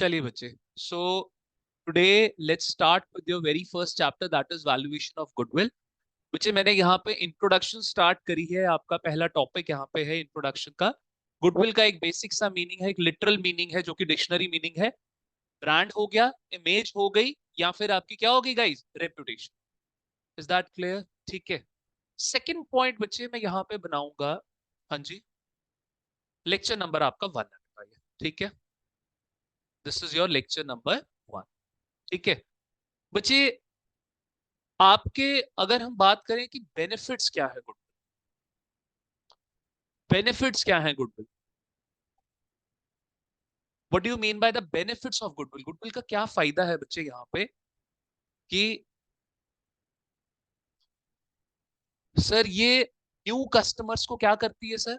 चलिए बच्चे, so today let's start with your very first chapter, that is valuation of goodwill. बच्चे मैंने यहाँ पे इंट्रोडक्शन स्टार्ट करी है। आपका पहला टॉपिक यहाँ पे है इंट्रोडक्शन का। गुडविल का एक बेसिक सा मीनिंग है, एक लिटरल मीनिंग है जो कि डिक्शनरी मीनिंग है। ब्रांड हो गया, इमेज हो गई, या फिर आपकी क्या होगी guys, reputation. Is that clear? ठीक है। सेकंड पॉइंट बच्चे मैं यहाँ पे बनाऊंगा, हाँ जी, लेक्चर नंबर आपका 1 है बेटा ये, ठीक है। This is your lecture number 1, ठीक है बच्चे। आपके अगर हम बात करें कि बेनिफिट्स क्या है गुडविल, बेनिफिट्स क्या है goodwill, what do you mean by the benefits of goodwill? Goodwill का क्या फायदा है बच्चे यहाँ पे कि सर ये न्यू कस्टमर्स को क्या करती है सर,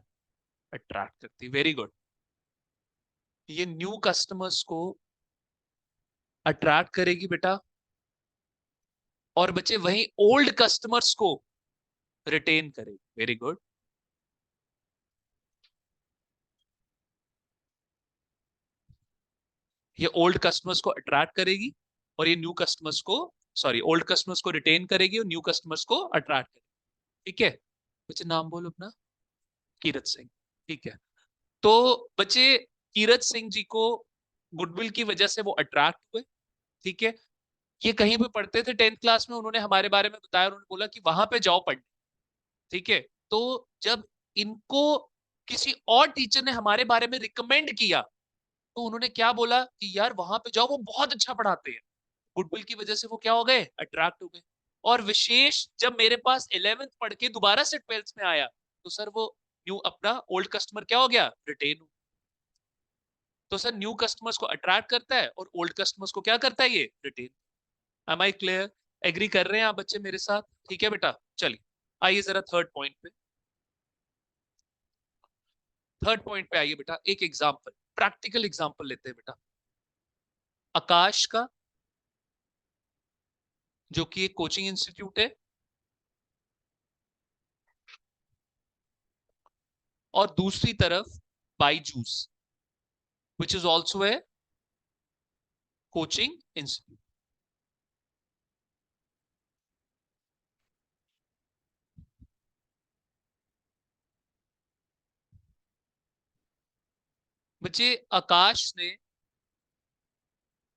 अट्रैक्ट करती है। Very good. ये न्यू कस्टमर्स को अट्रैक्ट करेगी बेटा, और बच्चे वही ओल्ड कस्टमर्स को रिटेन करेगी। Very good. ये ओल्ड कस्टमर्स को अट्रैक्ट करेगी और ये न्यू कस्टमर्स को, सॉरी, ओल्ड कस्टमर्स को रिटेन करेगी और न्यू कस्टमर्स को अट्रैक्ट करेगी। ठीक है बच्चे, नाम बोलो अपना। कीरत सिंह। ठीक है। तो बच्चे कीरत सिंह जी को गुडविल की वजह से वो अट्रैक्ट हुए। ठीक है। ये कहीं पे पढ़ते थे 10th क्लास में, उन्होंने हमारे बारे में बताया, उन्होंने बोला कि वहां पे जाओ पढ़ने। ठीक है। तो जब इनको किसी और टीचर ने हमारे बारे में रिकमेंड किया, तो उन्होंने क्या बोला कि यार वहां पे जाओ, वो बहुत अच्छा पढ़ाते हैं। गुडविल की वजह से वो क्या हो गए, अट्रैक्ट हो गए। और विशेष जब मेरे पास 11th पढ़ के दोबारा से 12th में आया, तो सर वो न्यू अपना ओल्ड कस्टमर क्या हो गया, रिटेन। तो सर न्यू कस्टमर्स को अट्रैक्ट करता है और ओल्ड कस्टमर्स को क्या करता है, ये written. Am I clear? Agree कर रहे हैं आप बच्चे मेरे साथ? ठीक है बेटा, चलिए आइए जरा थर्ड पॉइंट पे। थर्ड पॉइंट पे आइए बेटा, एक एग्जांपल, प्रैक्टिकल एग्जांपल लेते हैं बेटा। आकाश का, जो कि एक कोचिंग इंस्टीट्यूट है, और दूसरी तरफ Byju's, which is also a coaching institute. बच्चे आकाश ने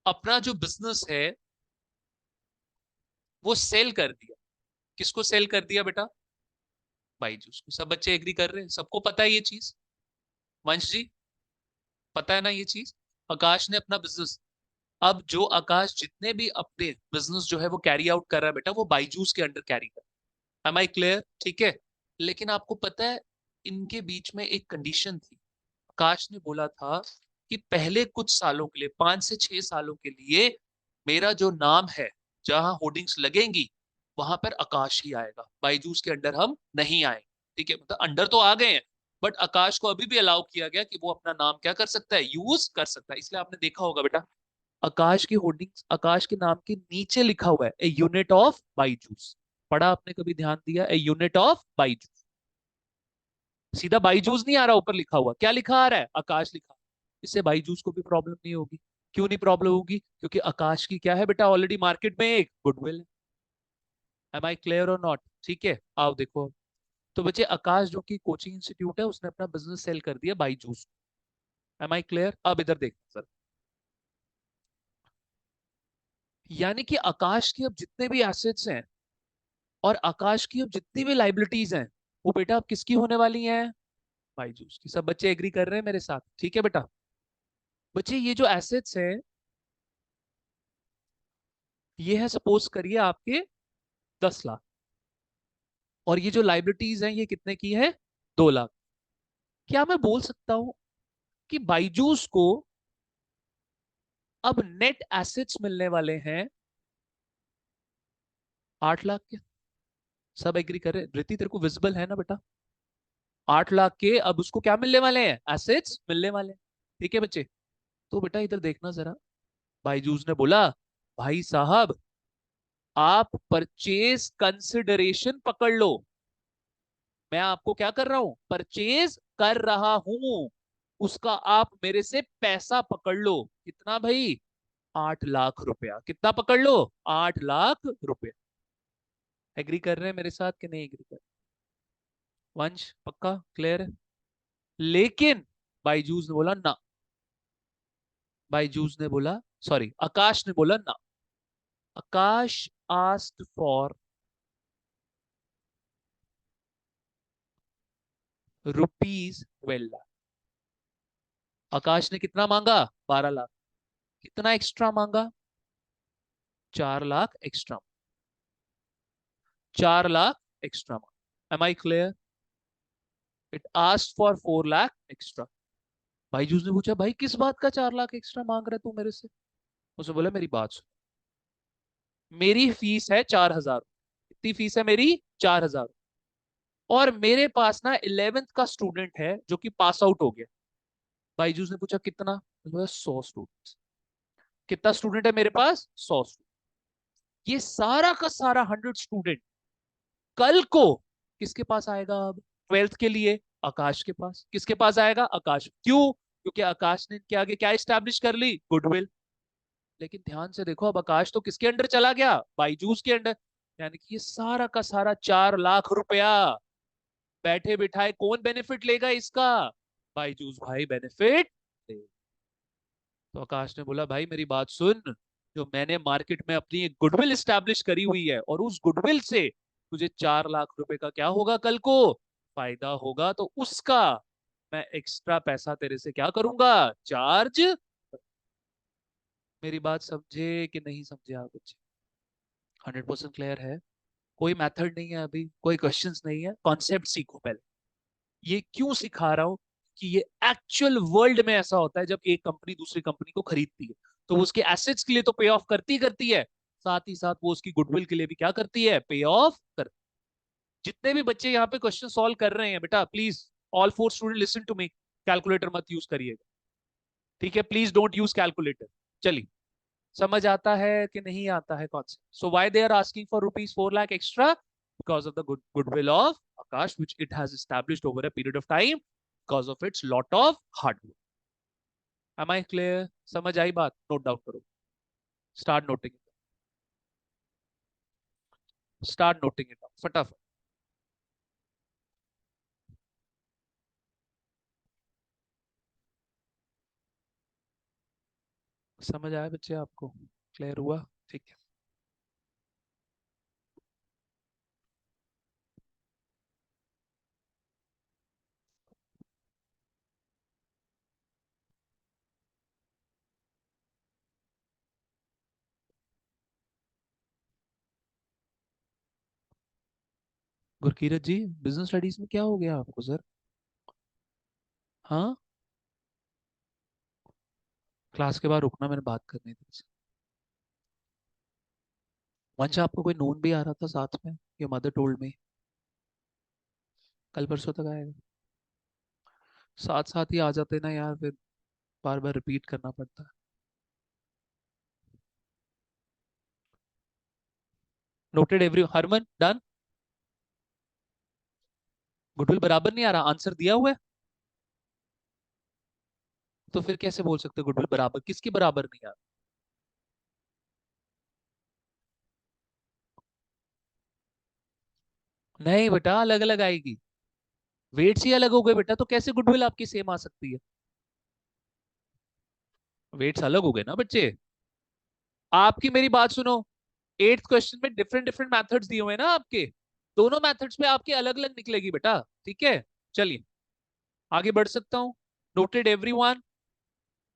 अपना जो बिजनेस है वो सेल कर दिया। किसको सेल कर दिया बेटा, बाईजूस को। सब बच्चे एग्री कर रहे हैं, सबको पता है ये चीज? वंश जी, पता है ना ये चीज? आकाश ने अपना बिजनेस, अब जो आकाश जितने भी अपने बिजनेस जो है वो कैरी आउट कर रहा है बेटा, वो बाईजूस के अंडर कैरी कर रहा है। Am I clear? ठीक है। लेकिन आपको पता है इनके बीच में एक कंडीशन थी। आकाश ने बोला था कि पहले कुछ सालों के लिए, 5 से 6 सालों के लिए, मेरा जो नाम है, जहां होर्डिंग्स लगेंगी वहां पर आकाश ही आएगा, बाईजूस के अंडर हम नहीं आएंगे। ठीक है, मतलब अंडर तो आ गए हैं, बट आकाश को अभी भी अलाउ किया गया कि वो अपना नाम क्या कर सकता है, यूज कर सकता है। इसलिए आपने देखा होगा बेटा, आकाश की होर्डिंग्स आकाश के नाम के नीचे लिखा हुआ है ए यूनिट ऑफ बाईजूस। पढ़ा आपने कभी, ध्यान दिया? A unit of Byju's. सीधा बाईजूस नहीं आ रहा, ऊपर लिखा हुआ क्या लिखा आ रहा है, आकाश लिखा। इससे बाईजूस को भी प्रॉब्लम नहीं होगी। क्यों नहीं प्रॉब्लम होगी? क्योंकि आकाश की क्या है बेटा, ऑलरेडी मार्केट में एक गुडविल है। एम आई क्लियर और नॉट? ठीक है, आओ देखो। तो बच्चे आकाश जो कि कोचिंग इंस्टीट्यूट है, उसने अपना बिजनेस सेल कर दिया बाईजूस। M I clear? अब इधर देखना सर, यानी कि आकाश की अब जितने भी एसेट्स हैं और आकाश की अब जितनी भी लाइबिलिटीज हैं, वो बेटा अब किसकी होने वाली हैं, बाईजूस की। सब बच्चे एग्री कर रहे हैं मेरे साथ? ठीक है बेटा। बच्चे ये जो एसेट्स हैं, ये है सपोज करिए आपके 10 लाख, और ये जो लाइबिलिटीज हैं ये कितने की है, 2 लाख। क्या मैं बोल सकता हूं कि बाईजूस को अब नेट एसेट्स मिलने वाले हैं 8 लाख के? सब एग्री कर रहे हैं? धृति तेरे को विजिबल है ना बेटा? 8 लाख के अब उसको क्या मिलने वाले हैं, एसेट्स मिलने वाले हैं। ठीक है बच्चे। तो बेटा इधर देखना जरा, बाईजूस ने बोला भाई साहब आप परचेज कंसिडरेशन पकड़ लो, मैं आपको क्या कर रहा हूं, परचेज कर रहा हूं। उसका आप मेरे से पैसा पकड़ लो। कितना भाई? 8 लाख रुपया। कितना पकड़ लो? 8 लाख रुपया। एग्री कर रहे हैं मेरे साथ कि नहीं एग्री कर? वंश पक्का क्लियर है? लेकिन बाईजूस ने बोला ना। बाईजूस ने बोला, सॉरी आकाश ने बोला ना। Aakash asked for ₹12 lakh. आकाश ने कितना मांगा? 12 लाख। कितना एक्स्ट्रा मांगा? 4 लाख एक्स्ट्रा। 4 लाख एक्स्ट्रा मांगा। Am I clear? It asked for 4 lakh extra. Byju's ने पूछा, भाई किस बात का 4 लाख एक्स्ट्रा मांग रहा है तू मेरे से? उसने बोला, मेरी बात सुन। मेरी फीस है 4,000। कितनी फीस है मेरी? 4,000। और मेरे पास ना 11th का स्टूडेंट है जो कि पास आउट हो गया। बाईजूस ने पूछा कितना? उसने बोला 100 स्टूडेंट। कितना स्टूडेंट है मेरे पास? 100 स्टूडेंट। ये सारा का सारा 100 स्टूडेंट कल को किसके पास आएगा? अब 12th के लिए आकाश के पास। किसके पास आएगा? आकाश। क्यों? क्योंकि आकाश ने क्या आगे क्या इस्टेब्लिश कर ली? गुडविल। लेकिन ध्यान से देखो, अब आकाश तो किसके अंडर चला गया? बाईजूस के अंडर। यानी कि ये सारा का सारा 4 लाख रुपया बैठे बिठाए कौन बेनिफिट लेगा इसका? बाईजूस भाई बेनिफिट। तो आकाश ने बोला, भाई मेरी बात सुन। जो मैंने मार्केट में अपनी एक गुडविल स्टैब्लिश करी हुई है, और उस गुडविल से तुझे 4 लाख रुपए का क्या होगा कल को? फायदा होगा। तो उसका मैं एक्स्ट्रा पैसा तेरे से क्या करूंगा? चार्ज। मेरी बात समझे कि नहीं समझे आप बच्चे? 100% क्लियर है? कोई मेथड नहीं है अभी, कोई क्वेश्चंस नहीं है, कॉन्सेप्ट सीखो पहले। ये क्यों सिखा रहा हूं? कि ये एक्चुअल वर्ल्ड में ऐसा होता है, जब एक कंपनी दूसरी कंपनी को खरीदती है तो वो उसके एसेट्स के लिए तो पे ऑफ करती करती है, साथ ही साथ वो उसकी गुडविल के लिए भी क्या करती है? पे ऑफ कर। जितने भी बच्चे यहाँ पे क्वेश्चन सॉल्व कर रहे हैं बेटा, please all 4 student listen to me. Calculator मत यूज करिएगा, ठीक है? Please don't use calculator. चलिए, समझ आता है कि नहीं आता है concept? So why they are asking for ₹4 lakh extra? Because of the goodwill of Aakash which it has established over a period of time, because of its lot of hard work. Am I clear? समझ आई बात? Note down करो। Start noting it. Start noting it फटाफट। समझ आया बच्चे आपको? Clear हुआ? ठीक है। गुरकीरत जी, बिजनेस स्टडीज में क्या हो गया आपको सर? हाँ, क्लास के बाद रुकना, मैंने बात करनी थी। वंश, आपको कोई नोन भी आ रहा था साथ में? ये मदर टोल्ड मी कल परसों तक आएगा। साथ साथ ही आ जाते ना यार, फिर बार बार रिपीट करना पड़ता है। Noted every. Harman done? Goodwill बराबर नहीं आ रहा? आंसर दिया हुआ है। तो फिर कैसे बोल सकते हो गुडविल बराबर? किसकी बराबर नहीं आ रहा? नहीं बेटा, अलग अलग आएगी। वेट्स ही अलग हो गए बेटा, तो कैसे गुडविल आपकी सेम आ सकती है? वेट्स अलग हो गए ना बच्चे। आपकी मेरी बात सुनो। 8th क्वेश्चन में डिफरेंट डिफरेंट मेथड्स दिए हुए हैं ना आपके। दोनों मेथड्स में आपके अलग अलग निकलेगी बेटा, ठीक है? चलिए, आगे बढ़ सकता हूँ। Noted everyone?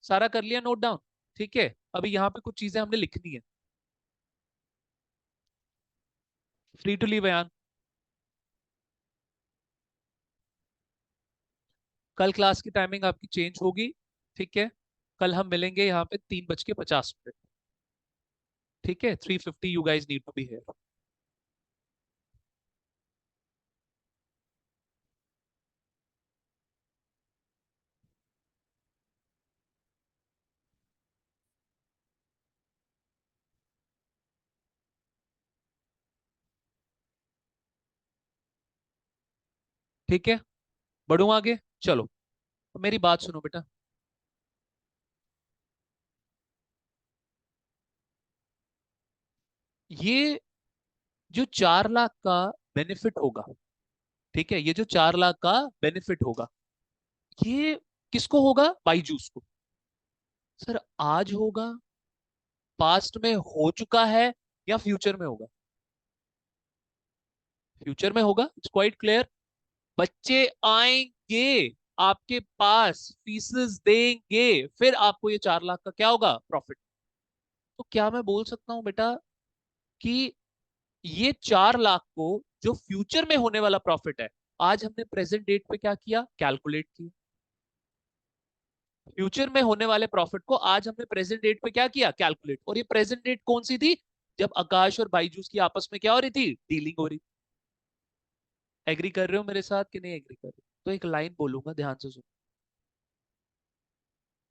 सारा कर लिया नोट डाउन? ठीक है, अभी यहाँ पे कुछ चीजें हमने लिखनी है। फ्री टू लीव बयान। कल क्लास की टाइमिंग आपकी चेंज होगी, ठीक है? कल हम मिलेंगे यहाँ पे 3:50। ठीक है, 3:50 you guys need to be here. ठीक है, बढ़ू आगे। चलो, तो मेरी बात सुनो बेटा, ये जो 4 लाख का बेनिफिट होगा, ठीक है, ये जो 4 लाख का बेनिफिट होगा, ये किसको होगा? बाईजूस को। सर आज होगा, पास्ट में हो चुका है, या फ्यूचर में होगा? फ्यूचर में होगा, इट्स क्वाइट क्लियर। बच्चे आएंगे आपके पास, फीसेस देंगे, फिर आपको ये 4 लाख का क्या होगा? प्रॉफिट। तो क्या मैं बोल सकता हूं बेटा कि ये 4 लाख को, जो फ्यूचर में होने वाला प्रॉफिट है, आज हमने प्रेजेंट डेट पे क्या किया? कैलकुलेट किया। फ्यूचर में होने वाले प्रॉफिट को आज हमने प्रेजेंट डेट पे क्या किया? कैलकुलेट। और ये प्रेजेंट डेट कौन सी थी? जब आकाश और बाईजूस की आपस में क्या हो रही थी? डीलिंग हो रही थी। एग्री कर रहे हो मेरे साथ कि नहीं एग्री कर रहे हो? तो एक लाइन बोलूंगा, ध्यान से सुनो।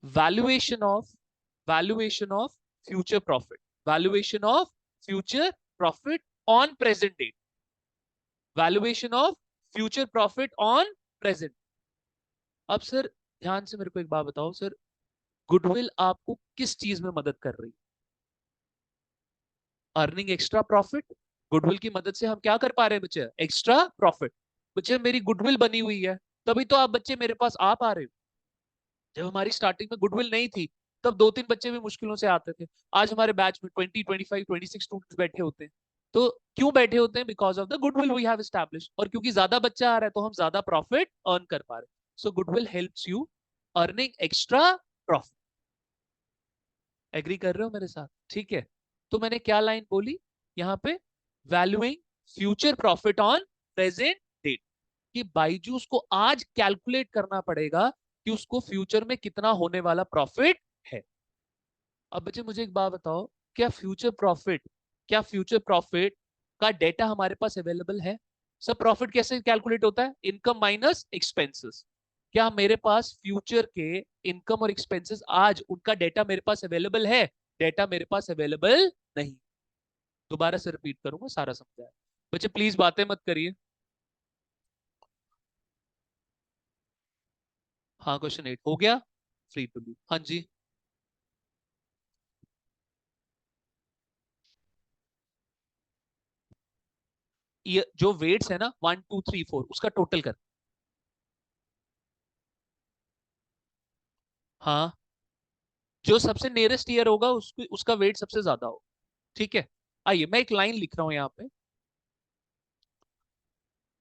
Valuation of, valuation of future profit, valuation of future profit on present date, valuation of future profit on present. अब सर ध्यान से मेरे को एक बात बताओ सर, गुडविल आपको किस चीज में मदद कर रही है? Earning extra profit. गुडविल की मदद से हम क्या कर पा रहे हैं बच्चे? Extra profit. बच्चे मेरी गुडविल बनी हुई है, तभी तो आप बच्चे मेरे पास आ पा रहे हो। जब हमारी स्टार्टिंग में गुडविल नहीं थी, तब 2-3 बच्चे भी मुश्किलों से आते थे। आज हमारे बैच में 20, 25, 26 स्टूडेंट्स बैठे होते हैं। तो क्यों बैठे होते हैं? Because of the goodwill we have establish. और क्योंकि ज्यादा बच्चा आ रहा है, तो हम ज्यादा प्रॉफिट अर्न कर पा रहे हैं। So goodwill helps you earning extra profit. Agree कर रहे हो मेरे साथ? ठीक है। तो मैंने क्या लाइन बोली यहाँ पे? Valuing future profit on present date. कि बाईजूस को आज कैलकुलेट करना पड़ेगा कि उसको फ्यूचर में कितना होने वाला प्रॉफिट है। अब बच्चे मुझे एक बात बताओ, क्या फ्यूचर प्रॉफिट, क्या फ्यूचर प्रॉफिट का डेटा हमारे पास अवेलेबल है? सब प्रॉफिट कैसे कैलकुलेट होता है? Income minus expenses. क्या मेरे पास फ्यूचर के इनकम और एक्सपेंसेस आज उनका डेटा मेरे पास अवेलेबल है? डेटा मेरे पास अवेलेबल नहीं। दोबारा से रिपीट करूंगा, सारा समझाया। बच्चे प्लीज बातें मत करिए। हाँ, क्वेश्चन 8 हो गया। फ्री टू बी, हाँ जी। ये जो वेट्स है ना, 1 2 3 4, उसका टोटल कर। हाँ, जो सबसे नियरेस्ट ईयर होगा उसको, उसका वेट सबसे ज्यादा हो। ठीक है। आइए मैं एक लाइन लिख रहा हूं यहाँ पे।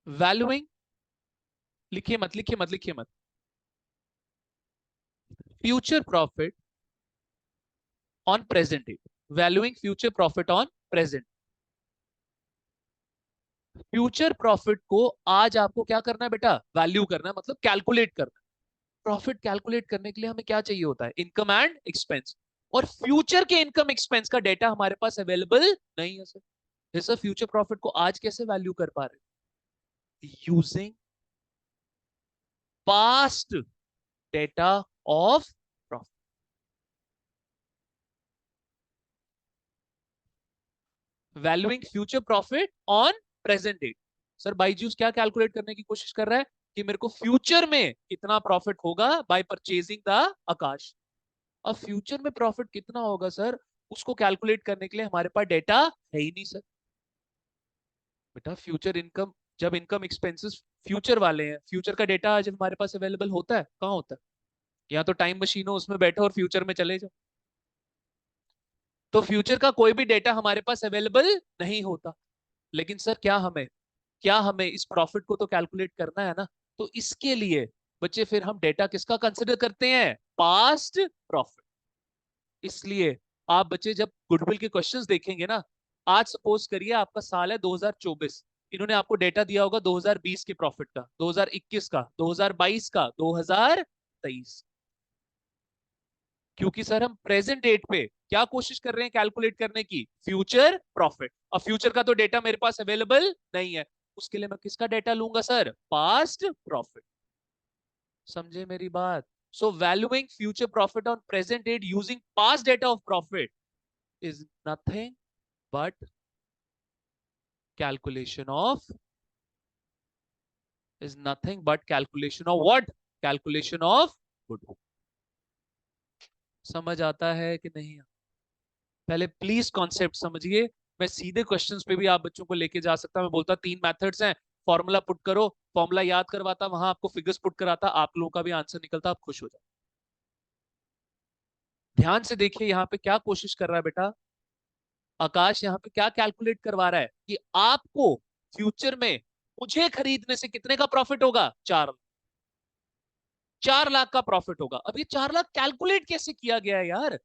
वैल्यूइंग, लिखिए मत, लिखिए मत, लिखिए मत। Future profit on present date, valuing future profit on present. Future profit को आज आपको क्या करना है बेटा? वैल्यू करना है, मतलब कैलकुलेट करना है। प्रॉफिट कैलकुलेट करने के लिए हमें क्या चाहिए होता है? Income and expense. और फ्यूचर के इनकम एक्सपेंस का डेटा हमारे पास अवेलेबल नहीं है सर। सर फ्यूचर प्रॉफिट को आज कैसे वैल्यू कर पा रहे? Using past data of profit. Valuing future profit on present date. Sir Byju's क्या कैलकुलेट करने की कोशिश कर रहा है? कि मेरे को फ्यूचर में कितना प्रॉफिट होगा बाय परचेजिंग द आकाश। अब फ्यूचर में प्रॉफिट कितना होगा सर, उसको कैलकुलेट करने के लिए हमारे पास डेटा है ही नहीं सर। बेटा फ्यूचर इनकम, जब इनकम एक्सपेंसेस फ्यूचर वाले हैं, फ्यूचर का डेटा जब हमारे पास अवेलेबल होता है, कहाँ होता है? या तो टाइम मशीन हो, उसमें बैठो और फ्यूचर में चले जाओ। तो फ्यूचर का कोई भी डेटा हमारे पास अवेलेबल नहीं होता। लेकिन सर क्या हमें इस प्रॉफिट को तो कैलकुलेट करना है ना। तो इसके लिए बच्चे फिर हम डेटा किसका कंसिडर करते हैं? Past profit. इसलिए आप बच्चे जब गुडविल के क्वेश्चंस देखेंगे ना, आज सपोज करिए आपका साल है 2024, इन्होंने आपको डेटा दिया होगा 2020 के प्रॉफिट का, 2021 का, 2022 का, 2023। क्योंकि सर हम प्रेजेंट डेट पे क्या कोशिश कर रहे हैं कैलकुलेट करने की? Future profit. और फ्यूचर का तो डेटा मेरे पास अवेलेबल नहीं है। उसके लिए मैं किसका डेटा लूंगा सर? Past profit. समझे मेरी बात? So valuing future profit on present date using past data of profit is nothing but calculation of, is nothing but calculation of what? Calculation of goodwill. समझ आता है कि नहीं? पहले प्लीज कॉन्सेप्ट समझिए। मैं सीधे क्वेश्चंस पे भी आप बच्चों को लेके जा सकता, मैं बोलता 3 मेथड्स हैं, फॉर्मूला पुट करो, फॉर्मूला याद करवाता, वहां आपको फिगर्स पुट कराता, आप लोगों का भी आंसर निकलता, आप खुश हो जाते। ध्यान से देखिए यहाँ पे क्या कोशिश कर रहा है बेटा आकाश, यहाँ पे क्या कैलकुलेट करवा रहा है कि आपको फ्यूचर में मुझे खरीदने से कितने का प्रॉफिट होगा, 4 लाख का प्रॉफिट होगा। अब ये 4 लाख कैलकुलेट कैसे किया गया है यार?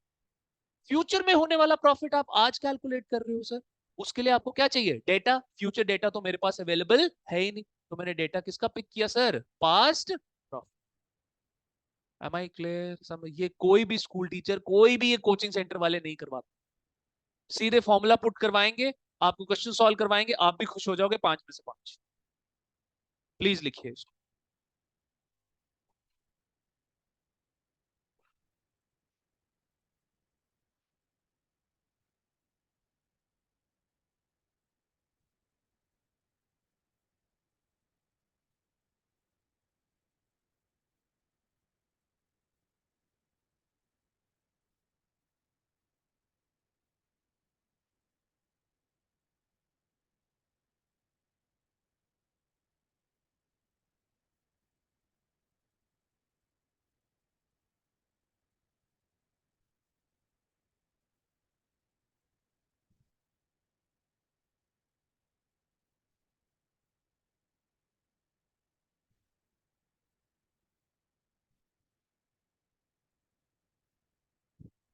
फ्यूचर में होने वाला प्रॉफिट आप आज कैलकुलेट कर रहे हो सर। उसके लिए आपको क्या चाहिए, डेटा। फ्यूचर डेटा तो मेरे पास अवेलेबल है ही नहीं, तो मैंने डेटा किसका पिक किया sir, past profit. Am I clear? समझ, ये कोई भी स्कूल टीचर, कोई भी ये कोचिंग सेंटर वाले नहीं करवाते। सीधे फॉर्मूला पुट करवाएंगे, आपको क्वेश्चन सॉल्व करवाएंगे, आप भी खुश हो जाओगे, 5 में से 5। प्लीज लिखिए इसको।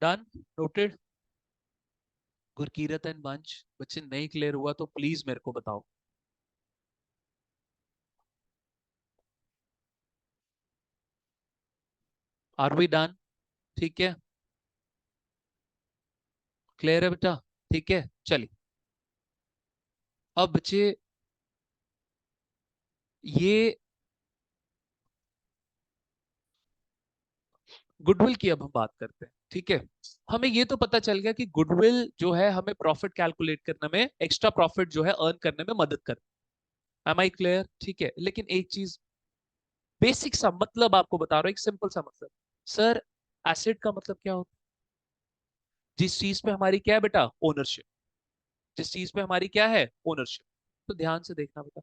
Done, noted. गुरकीरत एंड वंश, बच्चे नहीं क्लियर हुआ तो प्लीज मेरे को बताओ। Are we done? ठीक है, क्लियर है बेटा? ठीक है, चलिए। अब बच्चे ये गुडविल की अब हम बात करते हैं, ठीक है। हमें ये तो पता चल गया कि गुडविल जो है हमें प्रॉफिट कैलकुलेट करने में, एक्स्ट्रा प्रॉफिट जो है अर्न करने में मदद करता है। Am I clear? ठीक है, लेकिन एक चीज बेसिक सा मतलब आपको बता रहा हूँ, एक सिंपल सा मतलब। सर, एसेट का मतलब क्या होता है? जिस चीज पे हमारी क्या है बेटा, ओनरशिप। जिस चीज पे हमारी क्या है, ओनरशिप। तो ध्यान से देखना बेटा,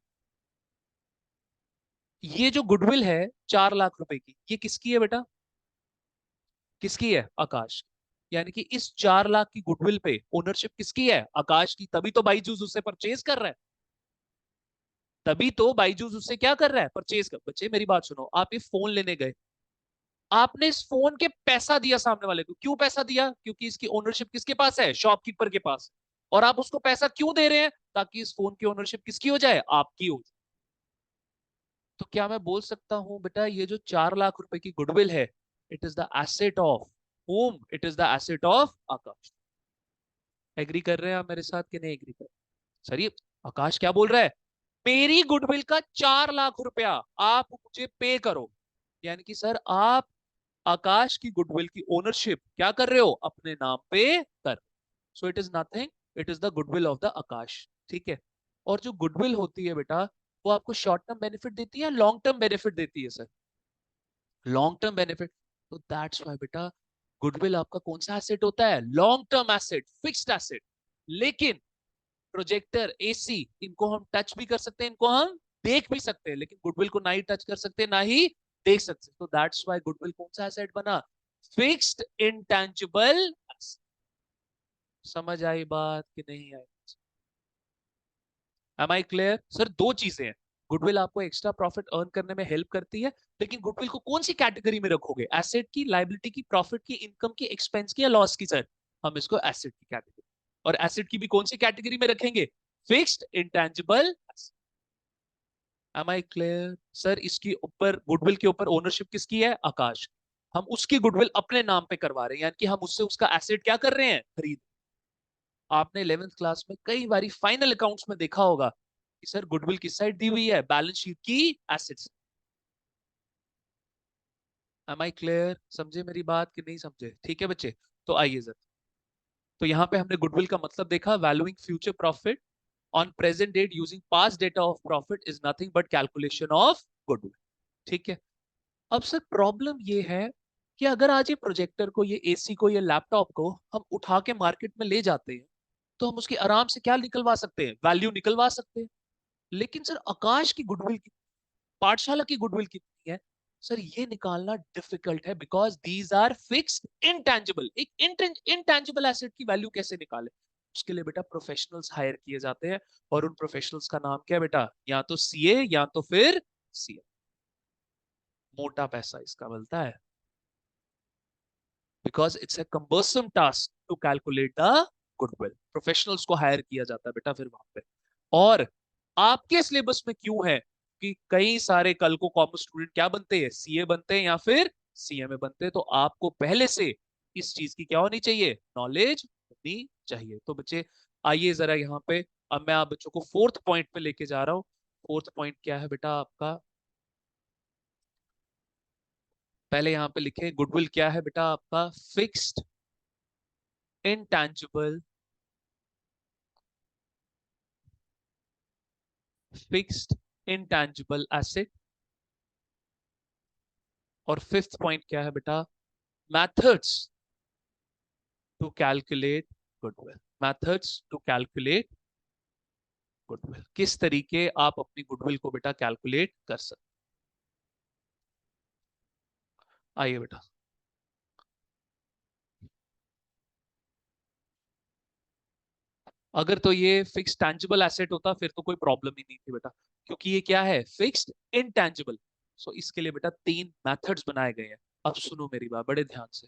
ये जो गुडविल है 4 लाख रुपए की, ये किसकी है बेटा? किसकी है? आकाश। यानी कि इस 4 लाख की गुडविल पे ओनरशिप किसकी है? आकाश की। तभी तो बाईजूस उससे परचेज कर रहा है। तभी तो बाईजूस उससे क्या कर रहा है, परचेज कर। बच्चे मेरी बात सुनो, आप ये फोन लेने गए, आपने इस फोन के पैसा दिया सामने वाले को। क्यों पैसा दिया? क्योंकि इसकी ओनरशिप किसके पास है, शॉपकीपर के पास। और आप उसको पैसा क्यों दे रहे हैं? ताकि इस फोन की ओनरशिप किसकी हो जाए, आपकी हो जाए। तो क्या मैं बोल सकता हूं बेटा ये जो 4 लाख रुपए की गुडविल है, it is the asset of home, it is the asset of Aakash. Agree कर रहे हैं आप मेरे साथ कि नहीं एग्री कर? सर ये आकाश क्या बोल रहा है, मेरी गुडविल का 4 लाख रुपया आप मुझे पे करो। यानी कि सर आप आकाश की गुडविल की ओनरशिप क्या कर रहे हो, अपने नाम पे कर। So it is nothing, it is the goodwill of the Aakash. ठीक है। और जो गुडविल होती है बेटा, वो आपको शॉर्ट टर्म बेनिफिट देती है, लॉन्ग टर्म बेनिफिट देती है सर? Long term benefit. तो दैट्स व्हाई बेटा गुडविल आपका कौन सा एसेट होता है, long term asset, fixed asset. लेकिन प्रोजेक्टर, एसी, इनको हम टच भी कर सकते हैं, इनको हम देख भी सकते हैं, लेकिन गुडविल को ना ही टच कर सकते ना ही देख सकते। तो दैट्स व्हाई गुडविल कौन सा एसेट बना, फिक्स्ड इंटेंजिबल। समझ आई बात कि नहीं आई? Am I clear? सर दो चीजें हैं, गुडविल आपको एक्स्ट्रा प्रॉफिट अर्न करने में हेल्प करती है, लेकिन गुडविल को कौन सी कैटेगरी में रखोगे, एसेट की, लाइबिलिटी की, प्रॉफिट की, इनकम की, एक्सपेंस की, या लॉस की? सर हम इसको एसेट की कैटेगरी, और एसेट की भी कौन सी कैटेगरी में रखेंगे, fixed intangible. Am I clear? Sir इसकी ऊपर, गुडविल के ऊपर ओनरशिप किसकी है, आकाश। हम उसकी गुडविल अपने नाम पे करवा रहे हैं, यानी कि हम उससे उसका एसेट क्या कर रहे हैं, खरीद। आपने 11th क्लास में कई बार फाइनल अकाउंट्स में देखा होगा कि सर गुडविल किस साइड दी हुई है, बैलेंस शीट की एसेट्स। Am I clear? समझे मेरी बात कि नहीं समझे? ठीक है बच्चे, तो आइए जरा। तो यहाँ पे हमने गुडविल का मतलब देखा, valuing future profit on present date using past data of profit is nothing but calculation of goodwill. ठीक है। अब सर प्रॉब्लम ये है कि अगर आज ये प्रोजेक्टर को, ये एसी को, ये लैपटॉप को हम उठा के मार्केट में ले जाते हैं तो हम उसकी आराम से क्या निकलवा सकते हैं, वैल्यू निकलवा सकते हैं। लेकिन सर आकाश की गुडविल, पाठशाला की गुडविल कितनी है सर, ये निकालना डिफिकल्ट है, because these are fixed intangible. एक इनटैंजिबल एसेट की वैल्यू कैसे निकाले, उसके लिए बेटा प्रोफेशनल्स हायर किए जाते हैं। और उन प्रोफेशनल्स का नाम क्या है बेटा, या तो सीए या तो फिर सीए। मोटा पैसा इसका मिलता है, because it's a cumbersome task to calculate the goodwill. Professionals को हायर किया जाता है बेटा फिर वहां पे। और आपके सिलेबस में क्यों है कि कई सारे कल को कॉमर्स स्टूडेंट क्या बनते हैं, सीए बनते हैं या फिर सीएमए बनते हैं, तो आपको पहले से इस चीज की क्या होनी चाहिए, नॉलेज होनी चाहिए। तो बच्चे आइए जरा यहाँ पे, अब मैं आप बच्चों को फोर्थ पॉइंट पे लेके जा रहा हूँ। फोर्थ पॉइंट क्या है बेटा आपका, पहले यहाँ पे लिखे गुडविल क्या है बेटा आपका, fixed intangible, fixed intangible asset। और फिफ्थ पॉइंट क्या है बेटा, methods to calculate goodwill। methods to calculate goodwill, किस तरीके आप अपनी गुडविल को बेटा कैलकुलेट कर सकते। आइए बेटा, अगर तो ये फिक्स टैंजिबल एसेट होता फिर तो कोई प्रॉब्लम ही नहीं थी बेटा, क्योंकि ये क्या है, फिक्स्ड इनटैंजिबल। सो इसके लिए बेटा तीन मेथड्स बनाए गए हैं। अब सुनो मेरी बात बड़े ध्यान से।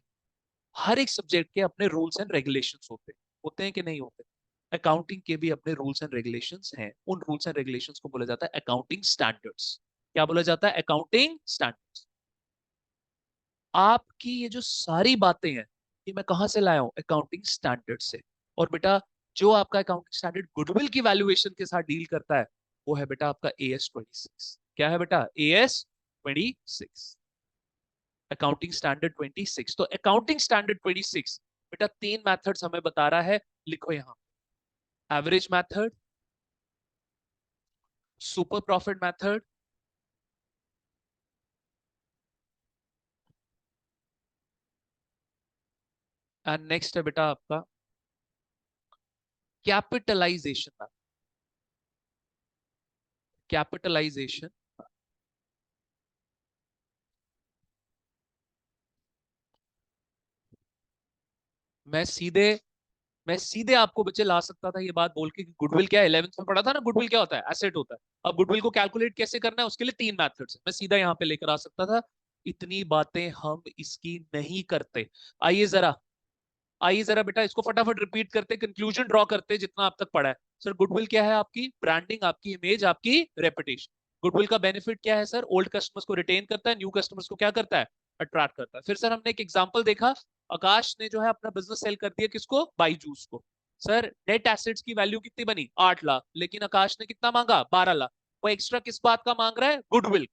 हर एक सब्जेक्ट के अपने रूल्स एंड रेगुलेशंस होते हैं कि नहीं होते। अकाउंटिंग के भी अपने रूल्स एंड रेगुलेशंस हैं। उन रूल्स एंड रेगुलेशंस को बोला जाता है अकाउंटिंग स्टैंडर्ड्स। क्या बोला जाता है, अकाउंटिंग स्टैंडर्ड्स। आपकी ये जो सारी बातें हैं, ये मैं कहां से लाया हूं, अकाउंटिंग स्टैंडर्ड से। और बेटा जो आपका अकाउंटिंग स्टैंडर्ड गुडविल की वैल्यूएशन के साथ डील करता है, वो है बेटा आपका AS 26। क्या है बेटा, AS 26, अकाउंटिंग स्टैंडर्ड 26। तो अकाउंटिंग स्टैंडर्ड 26 बेटा तीन मेथड्स हमें बता रहा है, लिखो यहां, average method, super profit method, and next है बेटा आपका कैपिटलाइजेशन मेथड। कैपिटलाइजेशन, मैं सीधे मैं सीधे आपको बच्चे ला सकता था ये बात बोल के कि गुडविल क्या है, 11th में पढ़ा था ना, गुडविल क्या होता है, एसेट होता है। अब गुडविल को कैलकुलेट कैसे करना है उसके लिए तीन मेथड्स है, मैं सीधा यहाँ पे लेकर आ सकता था। इतनी बातें हम इसकी नहीं करते। आइए जरा, आइए जरा बेटा इसको फटाफट रिपीट करते, कंक्लूजन ड्रॉ करते जितना आप तक पढ़ा है। सर गुडविल क्या है, आपकी ब्रांडिंग, आपकी इमेज, आपकी रेपुटेशन। गुडविल का बेनिफिट क्या है सर, ओल्ड कस्टमर्स को रिटेन करता है, न्यू कस्टमर्स को क्या करता है, अट्रैक्ट करता है। फिर सर हमने एक एग्जांपल देखा, आकाश ने जो है अपना बिजनेस सेल कर दिया किसको, बाईजूस को। सर नेट एसेट्स की वैल्यू कितनी बनी, 8 लाख, लेकिन आकाश ने कितना मांगा, 12 लाख। वो एक्स्ट्रा किस बात का मांग रहा है, गुडविल।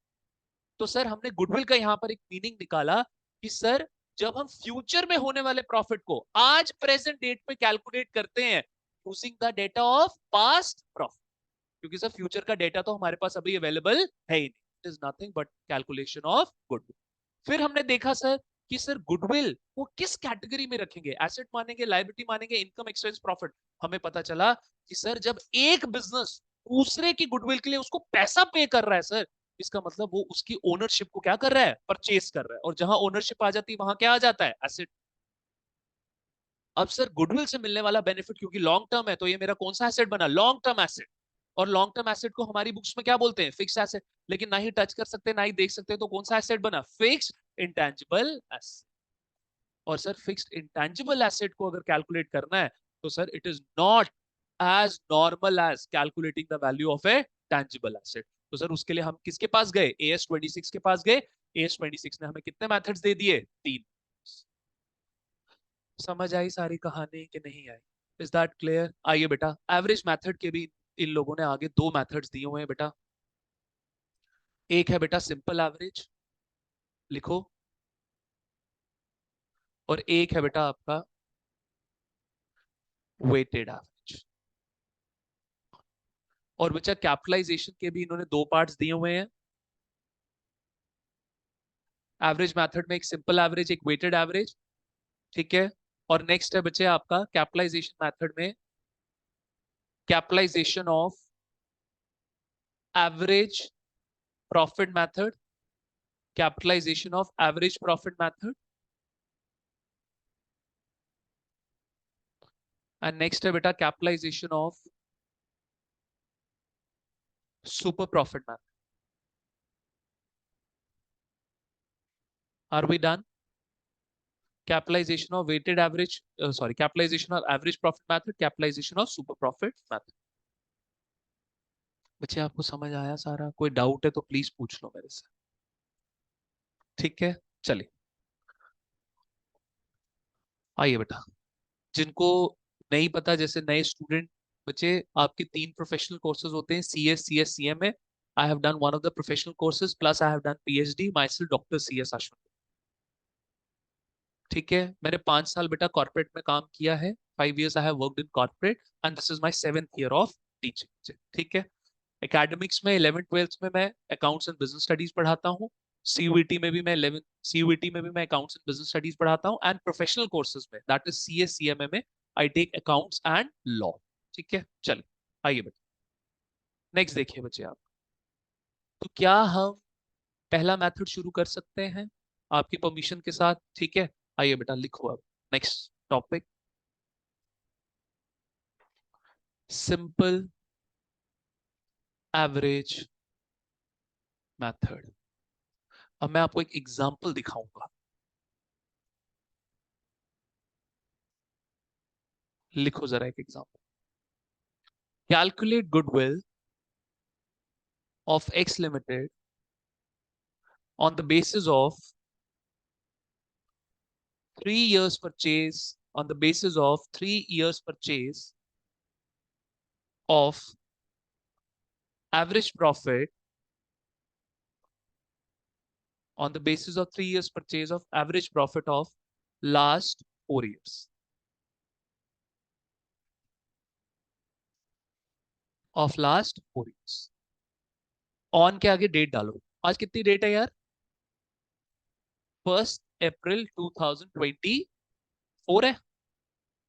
तो सर हमने गुडविल का यहां पर एक मीनिंग निकाला कि सर जब हम फ्यूचर में होने वाले प्रॉफिट को आज प्रेजेंट डेट पे कैलकुलेट करते हैं using the data of past profit, क्योंकि सर फ्यूचर का डेटा तो हमारे पास अभी अवेलेबल है ही नहीं, it is nothing but calculation of goodwill. फिर हमने देखा सर कि सर गुडविल वो किस कैटेगरी में रखेंगे, एसेट मानेंगे, लायबिलिटी मानेंगे, इनकम, एक्सपेंस, प्रॉफिट। हमें पता चला कि सर जब एक बिजनेस दूसरे की गुडविल के लिए उसको पैसा पे कर रहा है सर, इसका मतलब वो उसकी ओनरशिप को क्या कर रहा है, परचेस कर रहा है। और जहां ओनरशिप आ जाती है वहां क्या आ जाता है, एसेट। अब सर गुडविल से मिलने वाला बेनिफिट क्योंकि लॉन्ग टर्म है, तो ये मेरा कौन सा एसेट बना, लॉन्ग टर्म एसेट। और लॉन्ग टर्म एसेट को हमारी बुक्स में क्या बोलते हैं, फिक्स एसेट। लेकिन ना ही टच कर सकते ना ही देख सकते, तो कौन सा एसेट बना, फिक्स इंटेंजिबल एसेट। और सर फिक्स्ड इंटेंजिबल एसेट को अगर कैलकुलेट करना है तो sir it is not as normal as calculating the value of a tangible asset. तो सर उसके लिए हम किसके पास गए, AS 26 के पास गए। AS 26 ने हमें कितने मेथड्स दे दिए, तीन। समझ आई सारी कहानी कि नहीं आई, इज दैट क्लियर। आइए बेटा एवरेज मेथड के भी इन लोगों ने आगे दो मेथड्स दिए हुए हैं बेटा। एक है बेटा सिंपल एवरेज, लिखो। और एक है बेटा आपका वेटेड एवरेज। और बच्चा कैपिटलाइजेशन के भी इन्होंने दो पार्ट्स दिए हुए हैं। एवरेज मेथड में एक सिंपल एवरेज, एक वेटेड एवरेज, ठीक है। और नेक्स्ट है बच्चे आपका कैपिटलाइजेशन मेथड में capitalization of average profit method, capitalization of average profit method, and next है बेटा capitalization of super profit method. Are we done? Capitalization of weighted average, sorry, capitalization of average profit method, capitalization of super profit method। बच्चे आपको समझ आया सारा? कोई doubt है तो प्लीज पूछ लो मेरे से, ठीक है। चलिए आइए बेटा, जिनको नहीं पता, जैसे नए स्टूडेंट बच्चे, आपके तीन प्रोफेशनल कोर्सेज होते हैं, CS CMA। I have done one of the professional courses plus I have done PhD my self doctor CS Ashwin, ठीक है। मैंने 5 साल बेटा कॉर्पोरेट में काम किया है, 5 years I have worked in corporate and this is my 7th year of teaching, ठीक है। एकेडमिक्स में 11th 12th में मैं अकाउंट्स एंड बिजनेस स्टडीज पढ़ाता हूँ। CUET में भी मैं 11 CUET में भी मैं अकाउंट्स एंड बिजनेस स्टडीज पढ़ाता हूँ, एंड प्रोफेशनल कोर्सेज में दैट इज CS CMA में I take accounts and law, ठीक है। चलिए आइए बेटा, नेक्स्ट देखिए बच्चे आप, तो क्या हम पहला मेथड शुरू कर सकते हैं आपकी परमिशन के साथ, ठीक है। आइए बेटा लिखो अब next topic, simple average method. अब मैं आपको एक एग्जांपल दिखाऊंगा, लिखो जरा एक example. Calculate goodwill of X Limited on the basis of 3 years purchase, on the basis of 3 years purchase of average profit, on the basis of 3 years purchase of average profit of last 4 years, of last 4 years। On के आगे date डालो, आज कितनी date है यार? 1 अप्रैल 2024 है।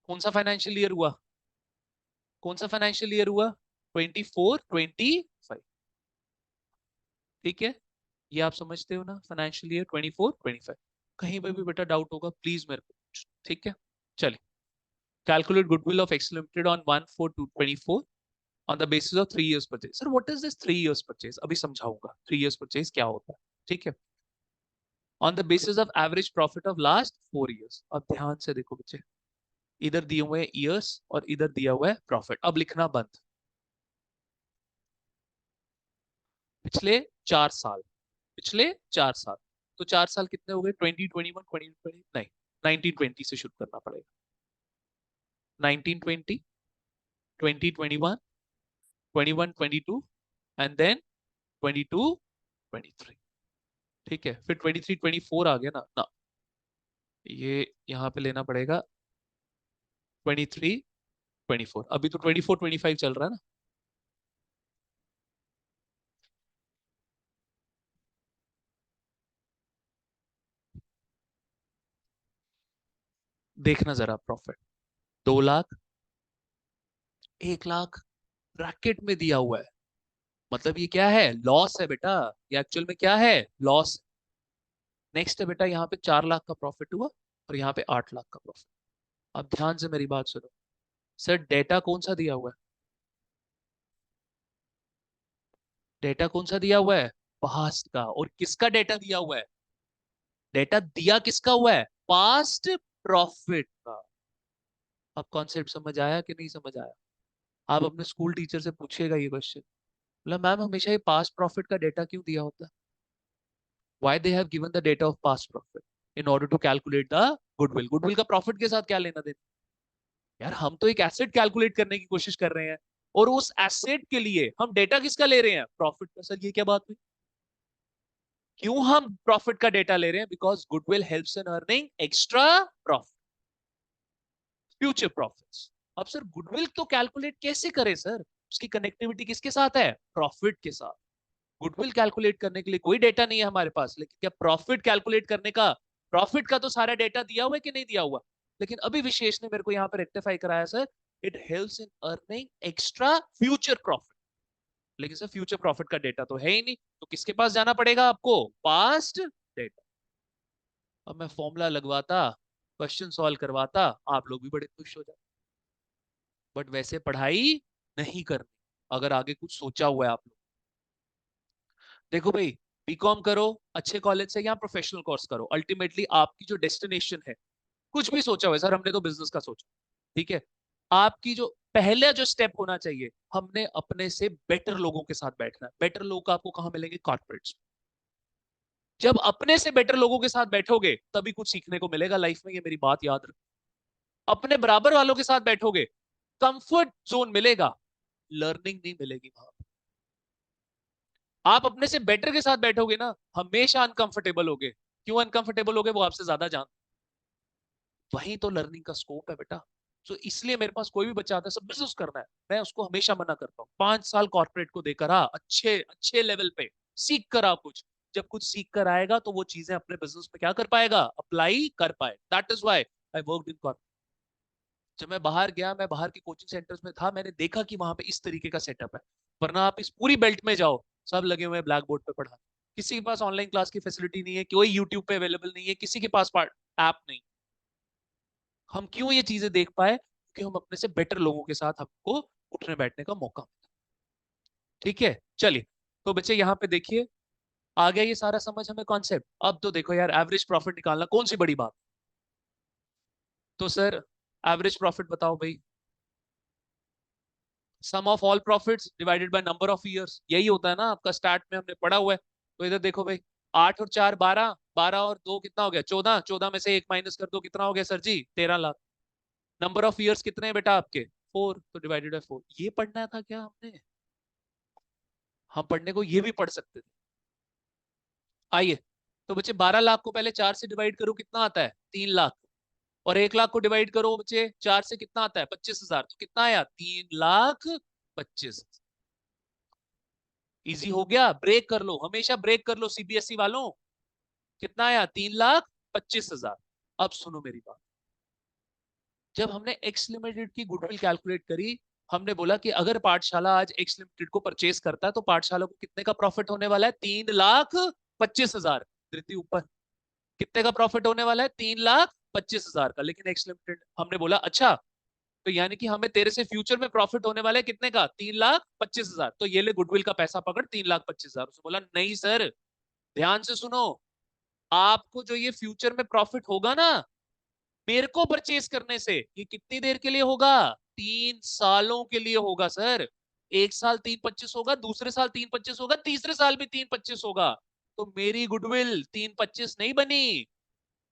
कौन सा फाइनेंशियल ईयर हुआ? कौन सा फाइनेंशियल ईयर हुआ? 24-25, ठीक है। ये आप समझते हो ना, फाइनेंशियल ईयर 24-25। कहीं पर भी बेटा डाउट होगा प्लीज मेरे को पूछो, ठीक है। चलिए, calculate goodwill of X limited on 1/4/2024 on the basis of 3 years purchase. Sir what is this 3 years purchase? अभी समझाऊंगा 3 years परचेज क्या होता है, ठीक है। On the basis of average profit of last 4 years। अब ध्यान से देखो बच्चे, इधर दिए हुए ईयर्स और इधर दिया हुआ है प्रॉफिट। अब लिखना बंद, पिछले 4 साल, पिछले 4 साल। तो 4 साल कितने हो गए? 2021 2020 नहीं, 1920 से शुरू करना पड़ेगा। 1920, 2021, 21-22 एंड देन 22-23, ठीक है। फिर 23-24 आ गया ना ना, ये यहाँ पे लेना पड़ेगा 23-24। अभी तो 24-25 चल रहा है ना। देखना जरा प्रॉफिट, 2 लाख, 1 लाख ब्रैकेट में दिया हुआ है, मतलब ये क्या है? लॉस है बेटा। ये एक्चुअल में क्या है? लॉस। नेक्स्ट है बेटा, यहाँ पे 4 लाख का प्रॉफिट हुआ और यहाँ पे 8 लाख का प्रॉफिट। अब ध्यान से मेरी बात सुनो, सर डेटा कौन सा दिया हुआ है? डेटा कौन सा दिया हुआ है? पास्ट का। और किसका डेटा दिया हुआ है? डेटा दिया किसका हुआ है? पास्ट प्रॉफिट का। अब कॉन्सेप्ट समझ आया कि नहीं समझ आया? आप अपने स्कूल टीचर से पूछिएगा ये क्वेश्चन, बोला मैम हमेशा ये पास्ट प्रॉफिट का डेटा क्यों दिया होता है? Why they have given the data of past profit in order to calculate the goodwill. Goodwill का प्रॉफिट के साथ क्या लेना देना? यार हम तो एक एसेट कैलकुलेट करने की कोशिश कर रहे हैं, और उस एसेट के लिए हम डेटा किसका ले रहे हैं? प्रॉफिट का। सर ये क्या बात हुई? क्यों हम प्रॉफिट का डेटा ले रहे हैं? Because goodwill helps in earning extra profit, future profits. अब सर गुडविल तो कैलकुलेट कैसे करें सर? उसकी कनेक्टिविटी किसके साथ है? प्रॉफिट के साथ। गुडविल कैलकुलेट करने के लिए कोई डेटा नहीं है हमारे पास, लेकिन क्या प्रॉफिट कैलकुलेट करने का, प्रॉफिट का तो सारा डेटा दिया हुआ है कि नहीं दिया हुआ? लेकिन अभी विशेष ने मेरे को यहाँ पर रेक्टिफाई कराया sir, it helps in earning extra future profit. लेकिन सर फ्यूचर प्रॉफिट का डेटा तो है ही नहीं, तो किसके पास जाना पड़ेगा आपको? Past data. अब मैं फॉर्मूला लगवाता, क्वेश्चन सॉल्व करवाता, आप लोग भी बड़े खुश हो जाते। बट वैसे पढ़ाई नहीं करनी अगर आगे कुछ सोचा हुआ है आप लोग। देखो भाई, बीकॉम करो अच्छे कॉलेज से या प्रोफेशनल कोर्स करो, अल्टीमेटली आपकी जो डेस्टिनेशन है, कुछ भी सोचा हुआ है, सर हमने तो बिजनेस का सोचा, ठीक है, आपकी जो पहला जो स्टेप होना चाहिए, हमने अपने से बेटर लोगों के साथ बैठना है। बेटर लोग आपको कहां मिलेंगे? कॉर्पोरेट्स। जब अपने से बेटर लोगों के साथ बैठोगे तभी कुछ सीखने को मिलेगा लाइफ में, ये मेरी बात याद रखो। अपने बराबर वालों के साथ बैठोगे, कंफर्ट जोन मिलेगा, लर्निंग नहीं मिलेगी वहां। आप अपने से बेटर के साथ बैठोगे ना, हमेशा अनकंफर्टेबल होगे। क्यों अनकंफर्टेबल होगे? वो आपसे ज्यादा जान, वही तो लर्निंग का स्कोप है बेटा। तो इसलिए मेरे पास कोई भी बच्चा आता है सब बिजनेस करना है, मैं उसको हमेशा मना करता हूँ, 5 साल कॉर्पोरेट को देकर आ, अच्छे अच्छे लेवल पे सीख कर आ कुछ। जब कुछ सीख कर आएगा तो वो चीजें अपने बिजनेस में क्या कर पाएगा? अप्लाई कर पाए। That is why I work in corporate. जब मैं बाहर गया, मैं बाहर के कोचिंग सेंटर्स में था, मैंने देखा कि वहां पे इस तरीके का सेटअप है। वरना आप इस पूरी बेल्ट में जाओ, सब लगे हुए हैं ब्लैक बोर्ड पे पढ़ा, किसी के पास ऑनलाइन क्लास की फैसिलिटी नहीं है, कोई यूट्यूब पे अवेलेबल नहीं है, किसी के पास ऐप नहीं। हम क्यों ये चीजें देख पाए? क्योंकि हम अपने से बेटर लोगों के साथ हमको उठने बैठने का मौका मिला। ठीक है, चलिए। तो बच्चे यहाँ पे देखिए, आ गया ये सारा समझ हमें कॉन्सेप्ट। अब तो देखो यार, एवरेज प्रॉफिट निकालना कौन सी बड़ी बात। तो सर एवरेज प्रॉफिट बताओ भाई, sum of all profits divided by number of years, यही होता है ना आपका, स्टार्ट में हमने पढ़ा हुआ है। तो इधर देखो भाई, 8 और 4 12, 12 और 2 कितना हो गया? 14, 14 में से एक माइनस कर दो, कितना हो गया sir ji? 13 lakh. Number of years कितने हैं बेटा आपके? 4, तो डिवाइडेड बाय 4। ये पढ़ना था क्या हमने? हम पढ़ने को ये भी पढ़ सकते थे। आइए, तो बच्चे 12 लाख को पहले 4 से डिवाइड करो, कितना आता है? 3 लाख। और 1 लाख को डिवाइड करो बच्चे 4 से, कितना आता है? 25,000। तो कितना आया? 3,25,000। इजी हो गया, ब्रेक कर लो, हमेशा ब्रेक कर लो सीबीएसई वालों। कितना आया? 3,25,000। अब सुनो मेरी बात, जब हमने एक्स लिमिटेड की गुडविल कैलकुलेट करी, हमने बोला कि अगर पाठशाला आज एक्स लिमिटेड को परचेज करता है तो पाठशाला को कितने का प्रॉफिट होने वाला है? 3,25,000। धृति ऊपर। कितने का प्रॉफिट होने वाला है? 3,25,000 का। लेकिन एक्स लिमिटेड, हमने बोला अच्छा, तो यानी कि हमें तेरे से फ्यूचर में प्रॉफिट होने वाला है कितने का? 3,25,000। तो ये ले गुडविल का पैसा पकड़, 3,25,000। उसने बोला नहीं सर, ध्यान से सुनो, आपको जो ये फ्यूचर में प्रॉफिट होगा ना, मेरे को परचेज करने से, ये कितनी देर के लिए होगा? 3 सालों के लिए होगा सर। एक साल 3,25 होगा, दूसरे साल 3,25 होगा, तीसरे साल भी 3,25 होगा। तो मेरी गुडविल 3,25 नहीं बनी,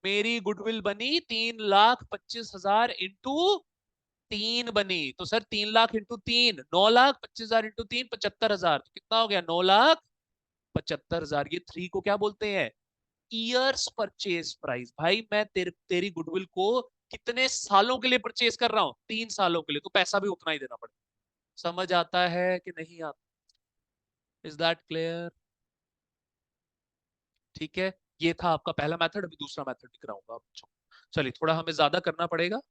मेरी गुडविल बनी 3,25,000 इंटू 3 बनी। तो सर 3 लाख इंटू 3, 9,25,000 इंटू 3, 75,000। तो कितना हो गया? 9,75,000। ये 3 को क्या बोलते हैं? Years purchase price. भाई मैं तेरी गुडविल को कितने सालों के लिए परचेज कर रहा हूं? 3 सालों के लिए, तो पैसा भी उतना ही देना पड़ेगा। समझ आता है कि नहीं आता? Is that clear? ठीक है, ये था आपका पहला मेथड, अभी दूसरा मेथड भी कराऊंगा बच्चों। चलिए, थोड़ा हमें ज्यादा करना पड़ेगा।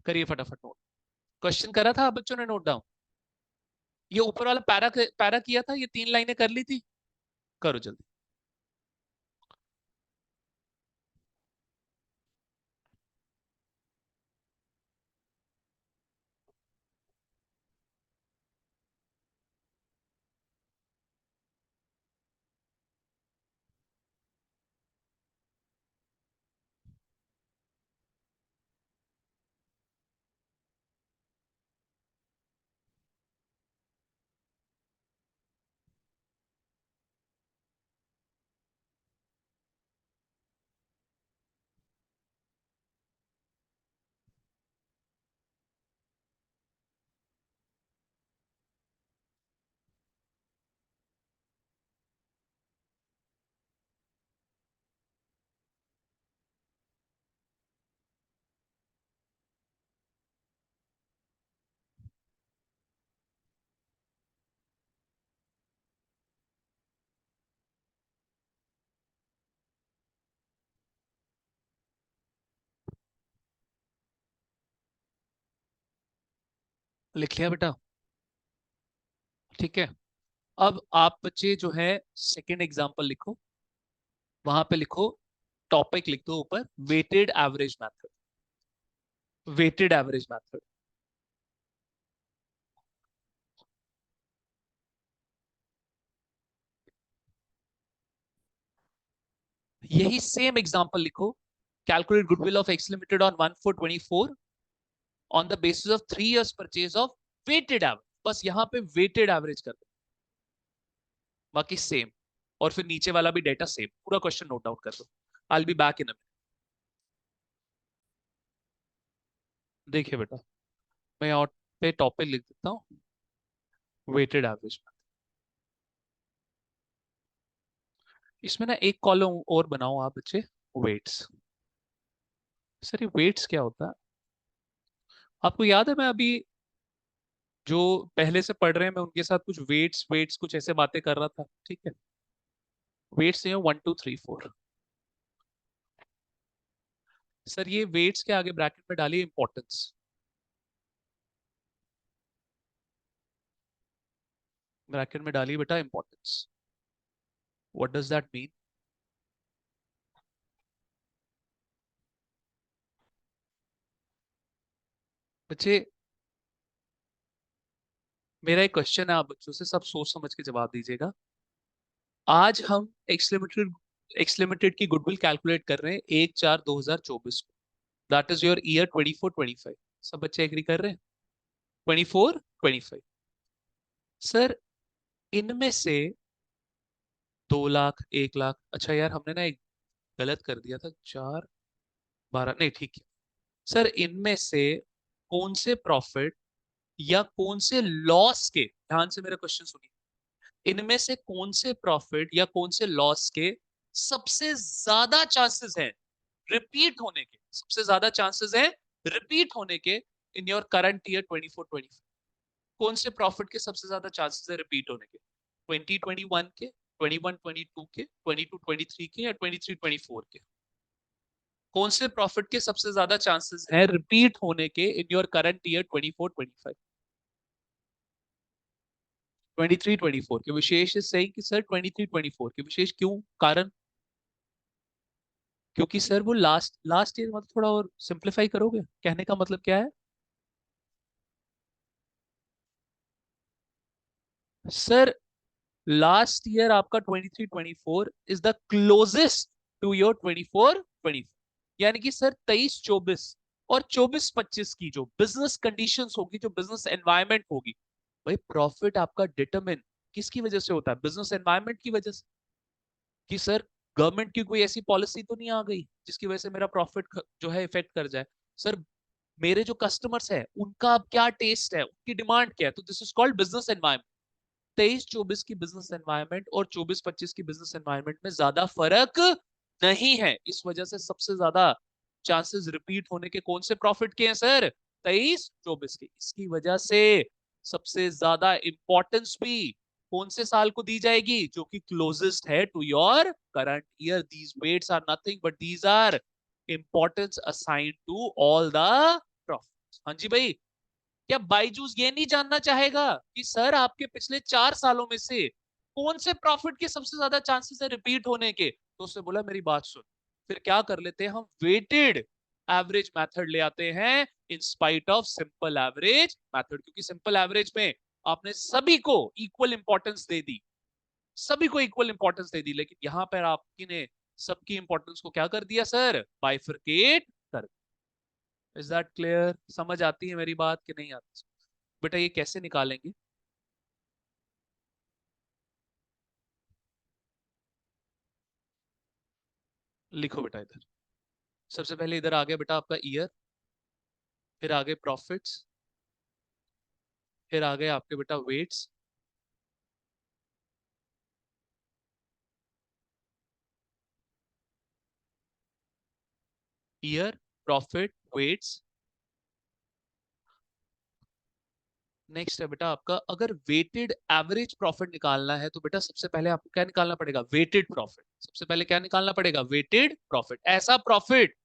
करिए फटाफट नोट। क्वेश्चन करा था आप बच्चों ने नोट डाउन? ये ऊपर वाला पैरा पैरा किया था, ये 3 लाइनें कर ली थी? करो जल्दी। लिख लिया बेटा? ठीक है। अब आप बच्चे जो है सेकेंड एग्जाम्पल लिखो, वहां पे लिखो, टॉपिक लिख दो ऊपर, weighted average method. Weighted average method. यही सेम एग्जाम्पल लिखो, calculate goodwill of X limited on 1/4/24 on the basis of 3 years purchase of weighted average. बस यहाँ पे वेटेड एवरेज कर दो, बाकी सेम। और फिर नीचे वाला भी डेटा सेम, पूरा क्वेश्चन नोट डाउन कर दो। I will be back in a. देखिए बेटा, मैं यहाँ पे टॉपिक लिख देता हूँ, वेटेड एवरेज। इसमें ना एक कॉलम और बनाओ आप बच्चे, वेट्स। सर ये वेट्स क्या होता है? आपको याद है मैं अभी जो पहले से पढ़ रहे हैं मैं उनके साथ कुछ वेट्स वेट्स कुछ ऐसे बातें कर रहा था, ठीक है? वेट्स हैं 1 2 3 4। सर ये वेट्स के आगे ब्रैकेट में डालिए इंपॉर्टेंस। ब्रैकेट में डालिए बेटा importance. What does that mean? बच्चे मेरा एक क्वेश्चन है आप बच्चों से, सब सोच समझ के जवाब दीजिएगा। आज हम एक्स लिमिटेड की गुडविल कैलकुलेट कर रहे हैं 1/4/2024 को। That is your year 24-25। सब बच्चे एग्री कर रहे हैं? 24-25। सर इनमें से 2 लाख, 1 लाख, अच्छा यार हमने ना एक गलत कर दिया था, 4/12 नहीं, ठीक है। सर इनमें से कौन से प्रॉफिट या कौन से लॉस के, ध्यान से मेरा क्वेश्चन सुनिए, इनमें से कौन से प्रॉफिट या कौन से लॉस के सबसे ज्यादा चांसेस हैं रिपीट होने के? सबसे ज्यादा चांसेस हैं रिपीट होने के इन योर करंट ईयर 24-25। कौन से प्रॉफिट के सबसे ज्यादा चांसेस है रिपीट होने के? 2021 के, 21-22 के, 22-23 के, या 23-24 के? कौन से प्रॉफिट के सबसे ज्यादा चांसेस हैं रिपीट होने के इन योर करंट ईयर 24-25? 23-24 के विशेष सही कि सर 23-24 के विशेष क्यों, कारण? क्योंकि सर वो लास्ट लास्ट ईयर, मतलब थोड़ा और सिंप्लीफाई करोगे, कहने का मतलब क्या है? सर लास्ट ईयर आपका 23-24 is the closest to your 24-25। यानी कि सर 23-24 और 24-25 की जो बिजनेस कंडीशंस होगी, जो बिजनेस एनवायरनमेंट होगी, भाई प्रॉफिट आपका डिटरमिन किसकी वजह से होता है? बिजनेस एनवायरनमेंट की वजह से। कि सर गवर्नमेंट की कोई ऐसी पॉलिसी तो नहीं आ गई जिसकी वजह से मेरा प्रॉफिट जो है इफेक्ट कर जाए। सर मेरे जो कस्टमर्स है उनका अब क्या टेस्ट है, उनकी डिमांड क्या है, तो this is called business environment. 23-24 की बिजनेस एनवायरनमेंट और 24-25 की बिजनेस एनवायरनमेंट में ज्यादा फर्क नहीं है। इस वजह से सबसे ज्यादा चांसेस रिपीट होने के कौन से प्रॉफिट के हैं सर? 23-24 के। इसकी वजह से सबसे ज्यादा इंपॉर्टेंस भी कौन से साल को दी जाएगी? जो कि क्लोजेस्ट है to your current year. These weights are nothing but these are importance assigned to all the profit. हाँ जी भाई। क्या बाईजूस ये नहीं जानना चाहेगा कि सर आपके पिछले 4 सालों में से कौन से प्रॉफिट के सबसे ज्यादा चांसेस है रिपीट होने के? तो उसने बोला मेरी बात सुन, फिर क्या कर लेते हैं हम, वेटेड एवरेज मेथड ले आते हैं in spite of simple average method. क्योंकि सिंपल एवरेज में आपने सभी को इक्वल इंपॉर्टेंस दे दी, सभी को इक्वल इंपॉर्टेंस दे दी, लेकिन यहां पर आपकी ने सबकी इंपॉर्टेंस को क्या कर दिया सर? बाइफरकेट कर। Is that clear? समझ आती है मेरी बात कि नहीं आती? बेटा ये कैसे निकालेंगे? लिखो बेटा इधर। सबसे पहले इधर आ गया बेटा आपका ईयर, फिर आ गए प्रॉफिट्स, फिर आ गए आपके बेटा weights, year, profit, weights. Next है बेटा आपका, अगर वेटेड एवरेज प्रॉफिट निकालना है तो बेटा सबसे पहले आपको क्या निकालना पड़ेगा? Weighted profit. सबसे पहले क्या निकालना पड़ेगा? Weighted profit. ऐसा प्रॉफिट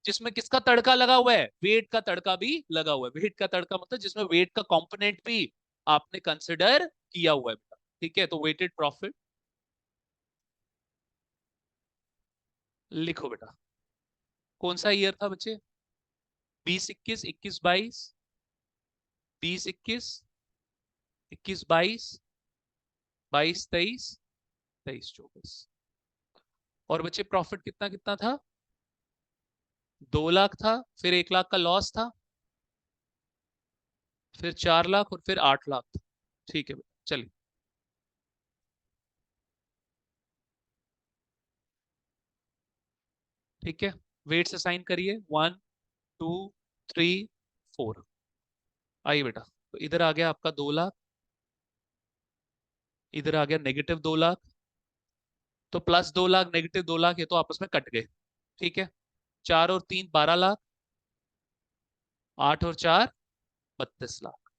जिसमें किसका तड़का लगा हुआ है, वेट का तड़का भी लगा हुआ है। वेट का तड़का मतलब जिसमें वेट का कंपोनेंट भी आपने कंसिडर किया हुआ है बेटा। ठीक है, तो वेटेड प्रॉफिट लिखो बेटा। कौन सा ईयर था बच्चे? 20 21, 21 22, 20 21, 21 22, 22 23, 23 24। और बच्चे प्रॉफिट कितना कितना था? 2 लाख था, फिर 1 लाख का लॉस था, फिर 4 लाख और फिर 8 लाख था। ठीक है बेटा, चलिए। ठीक है, वेट्स असाइन करिए, 1 2 3 4। आइए बेटा, तो इधर आ गया आपका 2 लाख, इधर आ गया -2 लाख, तो +2 लाख -2 लाख ये तो आपस में कट गए। ठीक है, 4 और 3 12 लाख, 8 और 4 32 लाख।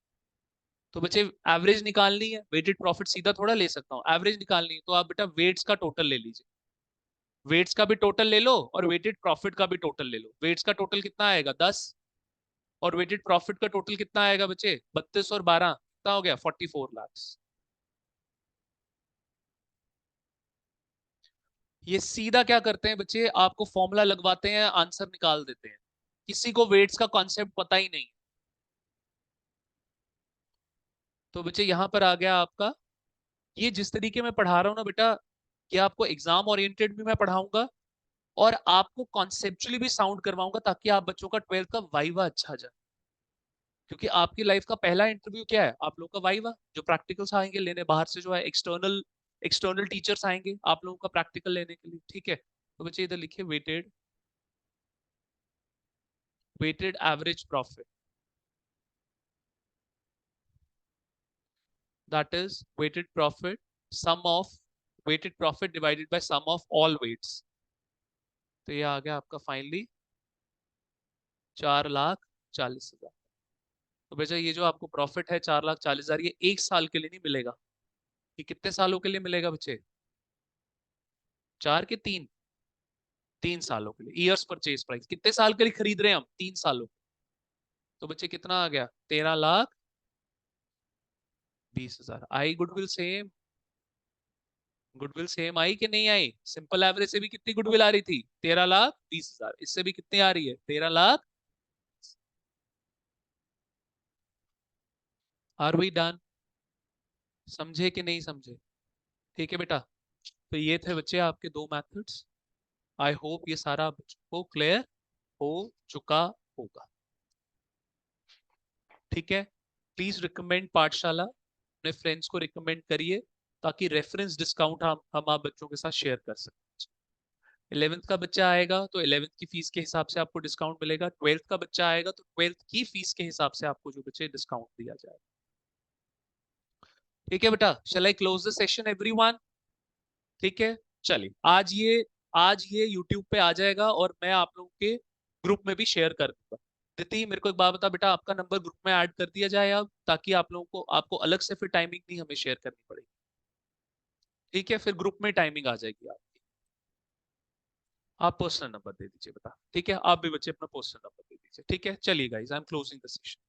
तो बच्चे एवरेज निकालनी है, वेटेड प्रॉफिट सीधा थोड़ा ले सकता हूँ, एवरेज निकालनी है तो आप बेटा वेट्स का टोटल ले लीजिए। वेट्स का भी टोटल ले लो और वेटेड प्रॉफिट का भी टोटल ले लो। वेट्स का टोटल कितना आएगा? 10। और वेटेड प्रॉफिट का टोटल कितना आएगा बच्चे? 32 और 12 कितना हो गया? 44 लाख। ये सीधा क्या करते हैं बच्चे, आपको फॉर्मूला लगवाते हैं, आंसर निकाल देते हैं। किसी को वेट्स का कॉन्सेप्ट पता ही नहीं। तो बच्चे यहां पर आ गया आपका, ये जिस तरीके मैं पढ़ा रहा हूं ना बेटा, कि आपको एग्जाम ओरिएंटेड भी मैं पढ़ाऊंगा और आपको कॉन्सेप्चुअली भी साउंड करवाऊंगा, ताकि आप बच्चों का 12th का वाइवा अच्छा जाए। क्योंकि आपकी लाइफ का पहला इंटरव्यू क्या है? आप लोग का वाइवा, जो प्रैक्टिकल्स आएंगे लेने बाहर से, जो है एक्सटर्नल एक्सटर्नल टीचर्स आएंगे आप लोगों का प्रैक्टिकल लेने के लिए। ठीक है, तो बच्चे इधर लिखिए weighted, weighted average profit, that is weighted profit, sum of weighted profit divided by sum of all weights। तो ये आ गया आपका फाइनली 4,40,000। तो बेटा ये जो आपको प्रॉफिट है 4,40,000, ये 1 साल के लिए नहीं मिलेगा। ये कितने सालों के लिए मिलेगा बच्चे? 4 के 3, 3 सालों के लिए। ईयर्स परचेज प्राइस, कितने साल के लिए खरीद रहे हैं हम? 3 सालों। तो बच्चे कितना आ गया? 13,20,000। आई गुडविल सेम? गुडविल सेम आई कि नहीं आई? सिंपल एवरेज से भी कितनी गुडविल आ रही थी? 13,20,000। इससे भी कितनी आ रही है? 13 लाख। Are we done? समझे कि नहीं समझे? ठीक है बेटा, तो ये थे बच्चे आपके 2 मेथड्स। आई होप ये सारा बच्चों को क्लियर हो चुका होगा। ठीक है, प्लीज रिकमेंड पाठशाला, अपने फ्रेंड्स को रिकमेंड करिए, ताकि रेफरेंस डिस्काउंट हम आप बच्चों के साथ शेयर कर सकें। 11th का बच्चा आएगा तो 11th की फीस के हिसाब से आपको डिस्काउंट मिलेगा। 12th का बच्चा आएगा तो 12th की फीस के हिसाब से आपको जो बच्चे डिस्काउंट दिया जाएगा। ठीक है बेटा, shall I close the session everyone? ठीक है, चलिए आज ये YouTube पे आ जाएगा और मैं आप लोगों के ग्रुप में भी शेयर कर दूंगा। दीदी मेरे को एक बात बता बेटा, आपका नंबर ग्रुप में ऐड कर दिया जाए अब, ताकि आप लोगों को, आपको अलग से फिर टाइमिंग नहीं हमें शेयर करनी पड़ेगी। ठीक है, फिर ग्रुप में टाइमिंग आ जाएगी आपकी। आप पर्सनल नंबर दे दीजिए बेटा। ठीक है, आप भी बच्चे अपना पर्सनल नंबर दे दीजिए। ठीक है, चलिए guys, I am closing the session.